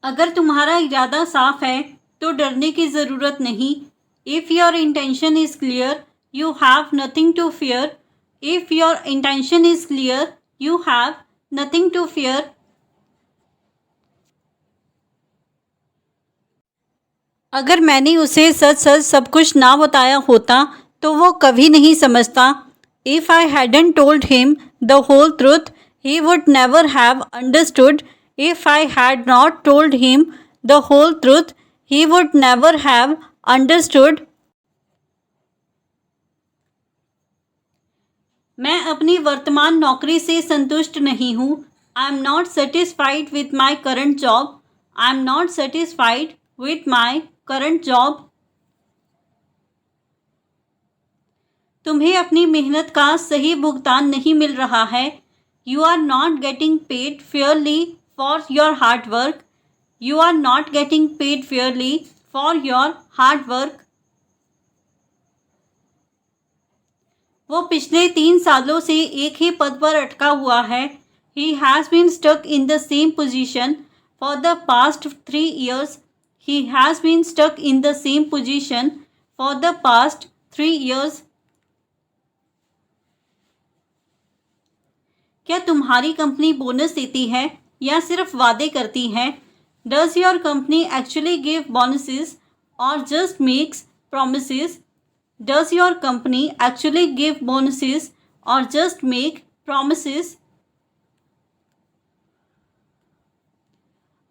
अगर तुम्हारा इरादा साफ है तो डरने की ज़रूरत नहीं। If your intention is clear you have nothing to fear. If your intention is clear you have nothing to fear. अगर मैंने उसे सच सच सब कुछ ना बताया होता तो वो कभी नहीं समझता। If I hadn't told him the whole truth he would never have understood. If I had not told him the whole truth he would never have understood. मैं अपनी वर्तमान नौकरी से संतुष्ट नहीं हूँ। I am not satisfied with my current job. I am not satisfied with my current job. तुम्हें अपनी मेहनत का सही भुगतान नहीं मिल रहा है। You are not getting paid fairly for your hard work. You are not getting paid fairly for your hard work. वो पिछले 3 सालों से एक ही पद पर अटका हुआ है। He has been stuck in the same position for the past 3 years. He has been stuck in the same position for the past 3 years. क्या तुम्हारी कंपनी बोनस देती है या सिर्फ वादे करती है? Does your company actually give bonuses or just makes promises? Does your company actually give bonuses or just make promises?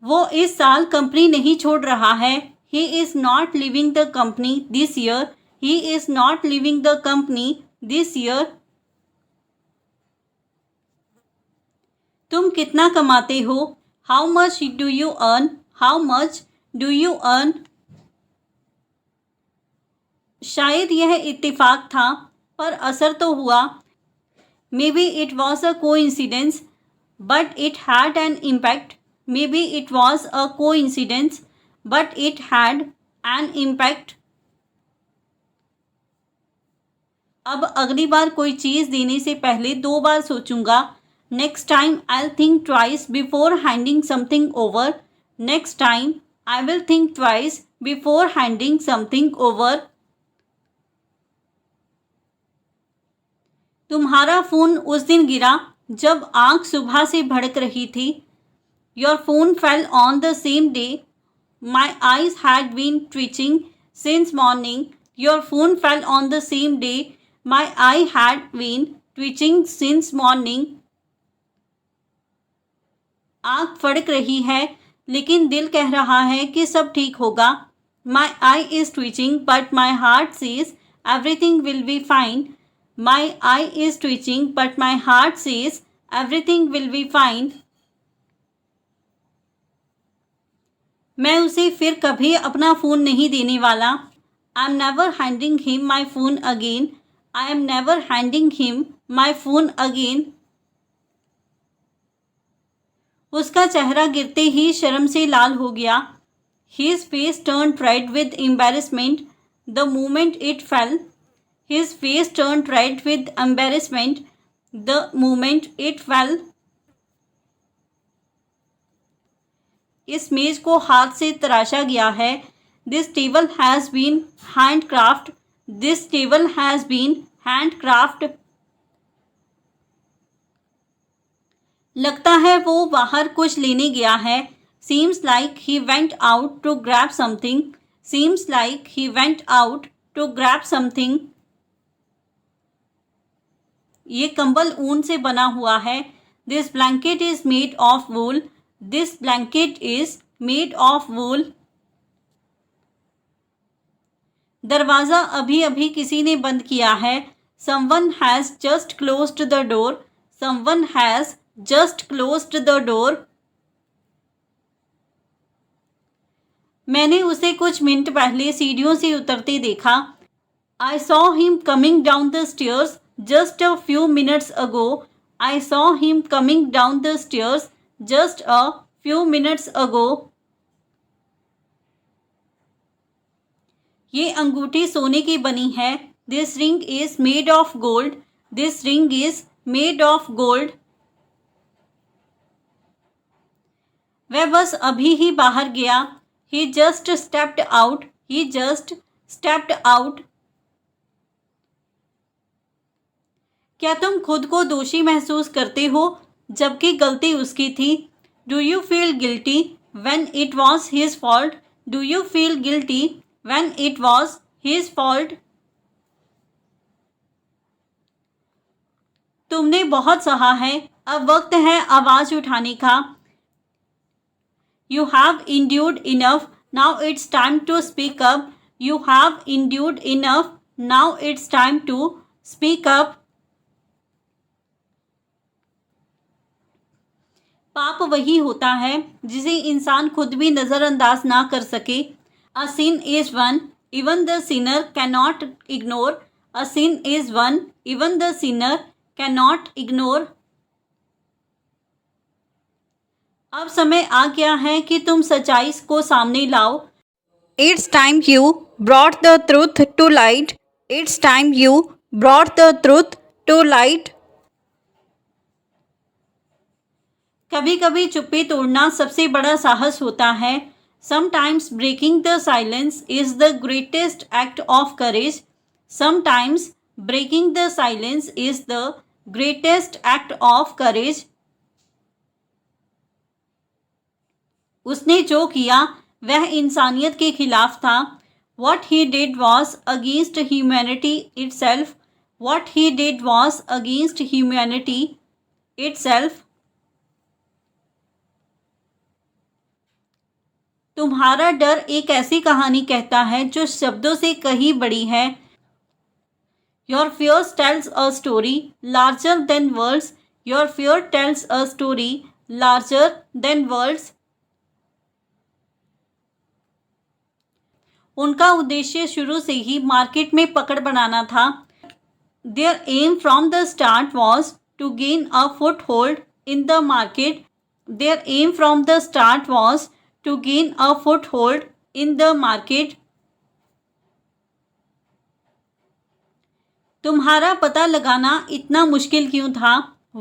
वो इस साल कंपनी नहीं छोड़ रहा है। He is not leaving the company this year. He is not leaving the company this year. तुम कितना कमाते हो? How much do you earn? How much do you earn? शायद यह इत्तेफाक था पर असर तो हुआ। Maybe it was a coincidence, but it had an impact. Maybe it was a coincidence, but it had an impact. अब अगली बार कोई चीज़ देने से पहले 2 बार सोचूंगा। Next time I'll think twice before handing something over. Next time I will think twice before handing something over. तुम्हारा phone उस दिन गिरा जब आँख सुबह से भड़क रही थी। Your phone fell on the same day. My eyes had been twitching since morning. Your phone fell on the same day. My eye had been twitching since morning. आँख फड़क रही है लेकिन दिल कह रहा है कि सब ठीक होगा। My eye is twitching but my heart says everything will be fine. My eye is twitching but my heart says everything will be fine. मैं उसे फिर कभी अपना फ़ोन नहीं देने वाला। I am never handing him my phone again. I am never handing him my phone again. उसका चेहरा गिरते ही शर्म से लाल हो गया। His face turned red with embarrassment the moment it fell. His face turned red with embarrassment the moment it fell. इस मेज को हाथ से तराशा गया है। This table has been handcraft. This table has been handcraft. लगता है वो बाहर कुछ लेने गया है। Seems like he went out to grab something. Seems like he went out to grab something. ये कंबल ऊन से बना हुआ है। This blanket is made of wool. This blanket is made of wool. दरवाज़ा अभी अभी किसी ने बंद किया है। Someone has just closed the door. Someone has just closed the door. मैंने उसे कुछ मिनट पहले सीढ़ियों से उतरते देखा। I saw him coming down the stairs just a few minutes ago. I saw him coming down the stairs just a few minutes ago. ये अंगूठी सोने की बनी है। This ring is made of gold. This ring is made of gold. वह बस अभी ही बाहर गया। He just stepped out. He just stepped out. क्या तुम खुद को दोषी महसूस करते हो जबकि गलती उसकी थी? Do you feel guilty when it was his fault? Do you feel guilty when it was his fault? तुमने बहुत सहा है, अब वक्त है आवाज उठाने का। You have endured enough, now it's time to speak up. You have endured enough, now it's time to speak up. पाप वही होता है जिसे इंसान खुद भी नज़रअंदाज ना कर सके। A sin is one even the sinner can not ignore. A sin is one even the sinner can not ignore. अब समय आ गया है कि तुम सच्चाई को सामने लाओ। It's time you brought the truth to light. It's time you brought the truth to light. कभी कभी चुप्पी तोड़ना सबसे बड़ा साहस होता है। Sometimes breaking the silence is the greatest act of courage. Sometimes breaking the silence is the greatest act of courage. उसने जो किया वह इंसानियत के खिलाफ था। What he did was against humanity itself. What he did was against humanity itself. तुम्हारा डर एक ऐसी कहानी कहता है जो शब्दों से कहीं बड़ी है। Your fear tells a story larger than words. Your fear tells a story larger than words. उनका उद्देश्य शुरू से ही मार्केट में पकड़ बनाना था। Their aim from the start was to gain a foothold in the market. Their aim from the start was to gain a foothold in the market. तुम्हारा पता लगाना इतना मुश्किल क्यों था?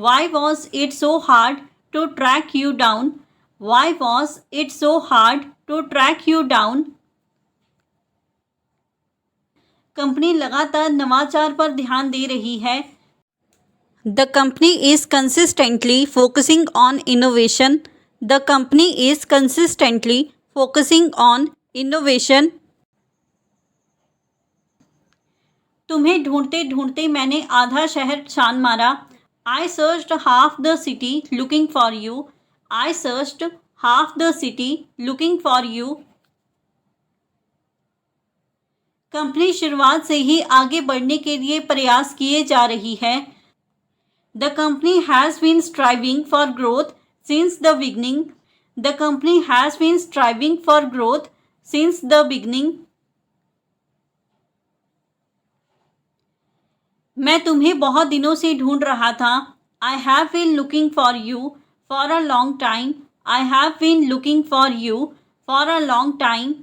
Why was it so hard to track you down? Why was it so hard to track you down? Company लगातार नवाचार पर ध्यान दे रही है। The company is consistently focusing on innovation. The company is consistently focusing on innovation. तुम्हें ढूंढते ढूंढते मैंने आधा शहर छान मारा। I searched half the city looking for you. I searched half the city looking for you. Company शुरुआत से ही आगे बढ़ने के लिए प्रयास किए जा रही है। The company has been striving for growth since the beginning. The company has been striving for growth since the beginning. मैं तुम्हें बहुत दिनों से ढूंढ रहा था। I have been looking for you for a long time. I have been looking for you for a long time.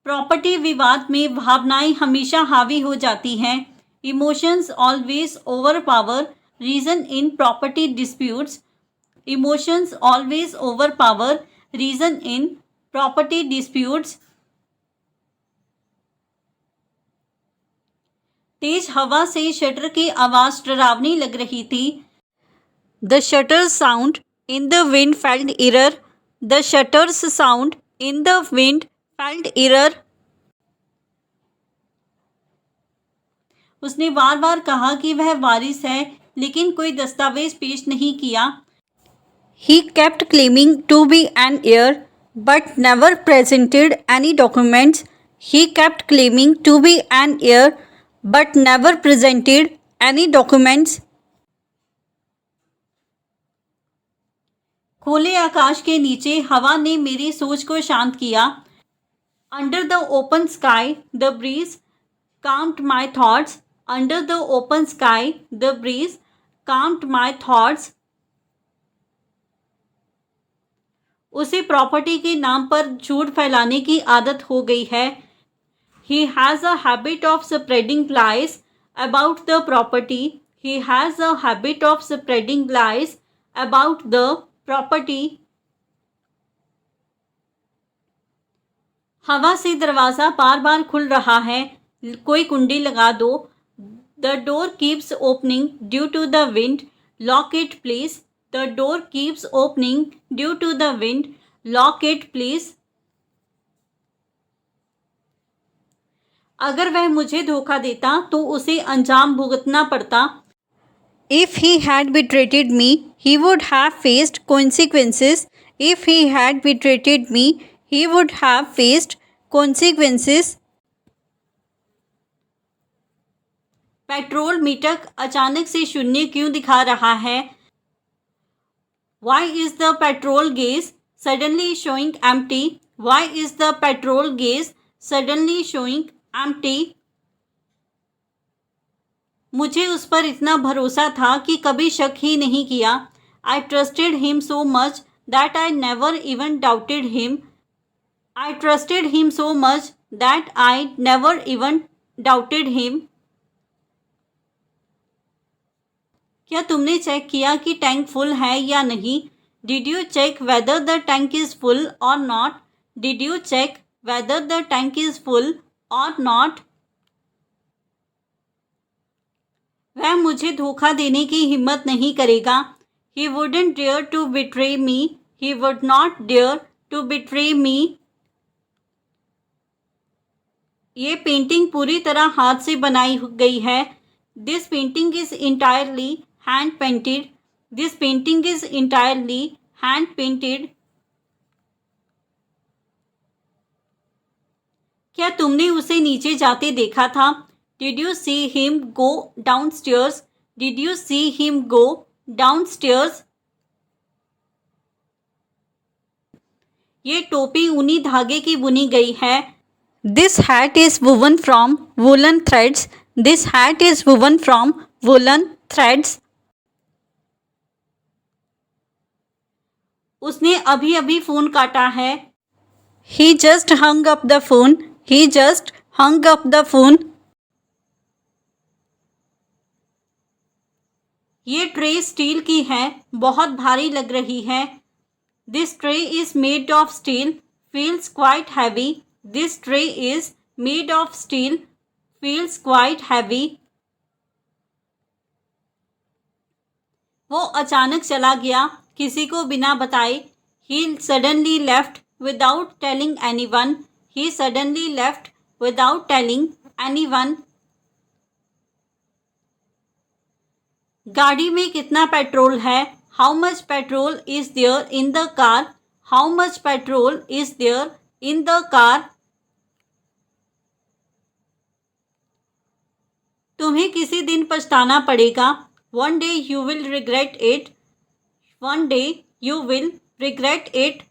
Property विवाद में भावनाएं हमेशा हावी हो जाती हैं। Emotions always overpower reason in property disputes. Emotions always overpower reason in property disputes. तेज हवा से शटर की आवाज डरावनी लग रही थी। The shutter's sound in the wind felt error. The shutter's sound in the wind felt error. उसने बार बार कहा कि वह वारिस है, लेकिन कोई दस्तावेज पेश नहीं किया। He kept claiming to be an heir, but never presented any documents. He kept claiming to be an heir, but never presented any documents. खुले आकाश के नीचे हवा ने मेरी सोच को शांत किया। Under the open sky, the breeze calmed my thoughts. Under the open sky, the breeze calmed my thoughts. उसे प्रॉपर्टी के नाम पर झूठ फैलाने की आदत हो गई है। He has a habit of spreading lies about the property. He has a habit of spreading lies about the property. हवा से दरवाज़ा बार बार खुल रहा है, कोई कुंडी लगा दो. The door keeps opening due to the wind. Lock it please. The door keeps opening due to the wind. Lock it please. अगर वह मुझे धोखा देता तो उसे अंजाम भुगतना पड़ता. If he had betrayed me, he would have faced consequences. If he had betrayed me, he would have faced consequences. Petrol meter अचानक से शून्य क्यों दिखा रहा है? Why is the petrol gauge suddenly showing empty? Why is the petrol gauge suddenly showing empty? मुझे उस पर इतना भरोसा था कि कभी शक ही नहीं किया. I trusted him so much that I never even doubted him. I trusted him so much that I never even doubted him. क्या तुमने चेक किया कि टैंक फुल है या नहीं? Did you check whether the tank is full or not? Did you check whether the tank is full or not? वह मुझे धोखा देने की हिम्मत नहीं करेगा. He wouldn't dare to betray me. He would not dare to betray me. ये painting पूरी तरह हाथ से बनाई गई है. This painting is entirely hand painted. This painting is entirely hand painted. क्या तुमने उसे नीचे जाते देखा था? Did you see him go downstairs? Did you see him go downstairs? ये टोपी ऊनी धागे की बुनी गई है. This hat is woven from woolen threads. This hat is woven from woolen threads. उसने अभी अभी फ़ोन काटा है. He just hung up the phone. He just hung up the phone. ये ट्रे स्टील की है, बहुत भारी लग रही है. This tray is made of steel, feels quite heavy. This tray is made of steel, feels quite heavy. वो अचानक चला गया, किसी को बिना बताए. He suddenly left without telling anyone. He suddenly left without telling anyone. गाड़ी में कितना पेट्रोल है? How much petrol is there in the car? How much petrol is there in the car? तुम्हें किसी दिन पछताना पड़ेगा. One day you will regret it. One day you will regret it.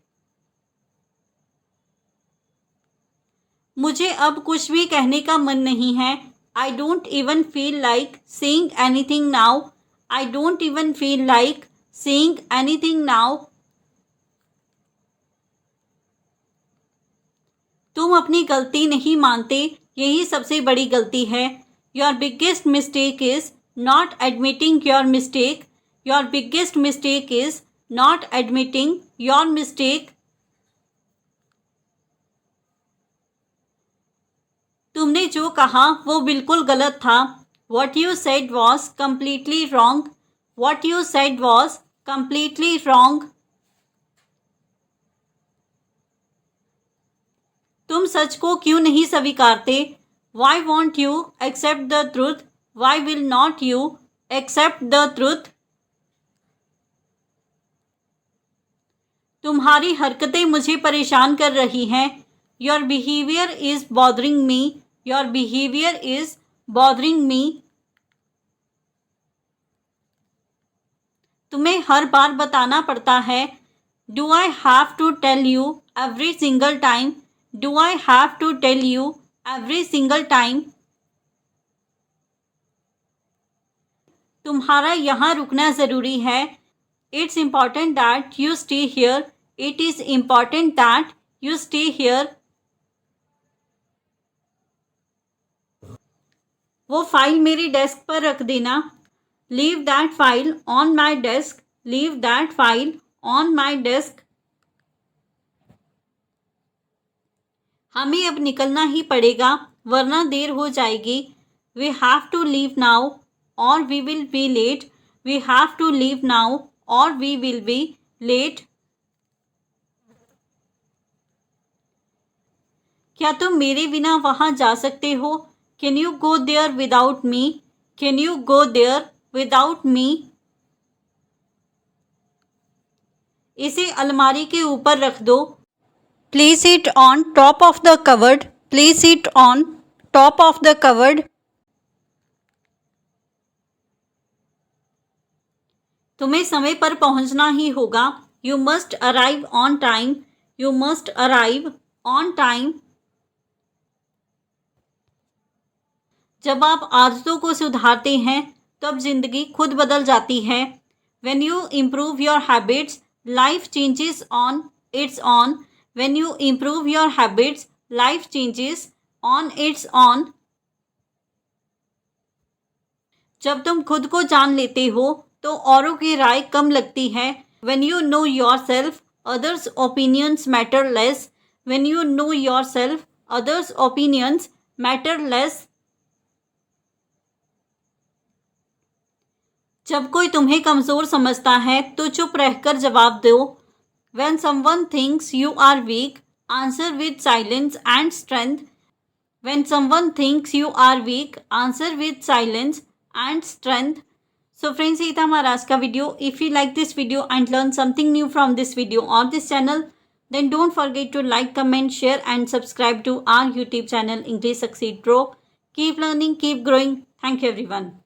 मुझे अब कुछ भी कहने का मन नहीं है. I don't even feel like saying anything now. I don't even feel like saying anything now. तुम अपनी गलती नहीं मानते, यही सबसे बड़ी गलती है. Your biggest mistake is not admitting your mistake. Your biggest mistake is not admitting your mistake. तुमने जो कहा वो बिल्कुल गलत था. What you said was completely wrong. What you said was completely wrong. तुम सच को क्यों नहीं स्वीकारते? Why won't you accept the truth? Why will not you accept the truth? तुम्हारी हरकतें मुझे परेशान कर रही हैं. Your behavior is bothering me. Your behavior is bothering me. तुम्हें हर बार बताना पड़ता है. Do I have to tell you every single time? Do I have to tell you every single time? तुम्हारा यहाँ रुकना ज़रूरी है. It's important that you stay here. It is important that you stay here. वो file मेरे desk पर रख देना. Leave that file on my desk. Leave that file on my desk. हमें अब निकलना ही पड़ेगा वरना देर हो जाएगी. We have to leave now or we will be late. We have to leave now or we will be late. क्या तुम मेरे बिना वहाँ जा सकते हो? Can you go there without me? Can you go there without me? इसे अलमारी के ऊपर रख दो. Place it on top of the cupboard. Place it on top of the cupboard. तुम्हें समय पर पहुंचना ही होगा. You must arrive on time. You must arrive on time. जब आप आदतों को सुधारते हैं तब जिंदगी खुद बदल जाती है. When you improve your habits, life changes on its own. When you improve your habits, life changes on its own. जब तुम खुद को जान लेते हो तो औरों की राय कम लगती है. When you know yourself, others' opinions matter less. When you know yourself, others' opinions matter less. जब कोई तुम्हें कमज़ोर समझता है तो चुप रहकर जवाब दो. When someone thinks you are weak, answer with silence and strength. When someone thinks you are weak, answer with silence and strength. So friends, ये था हमारा आज का video. If you like this video and learn something new from this video or this channel, then don't forget to like, comment, share and subscribe to our YouTube channel English Succeed Pro. Keep learning, keep growing. Thank you everyone.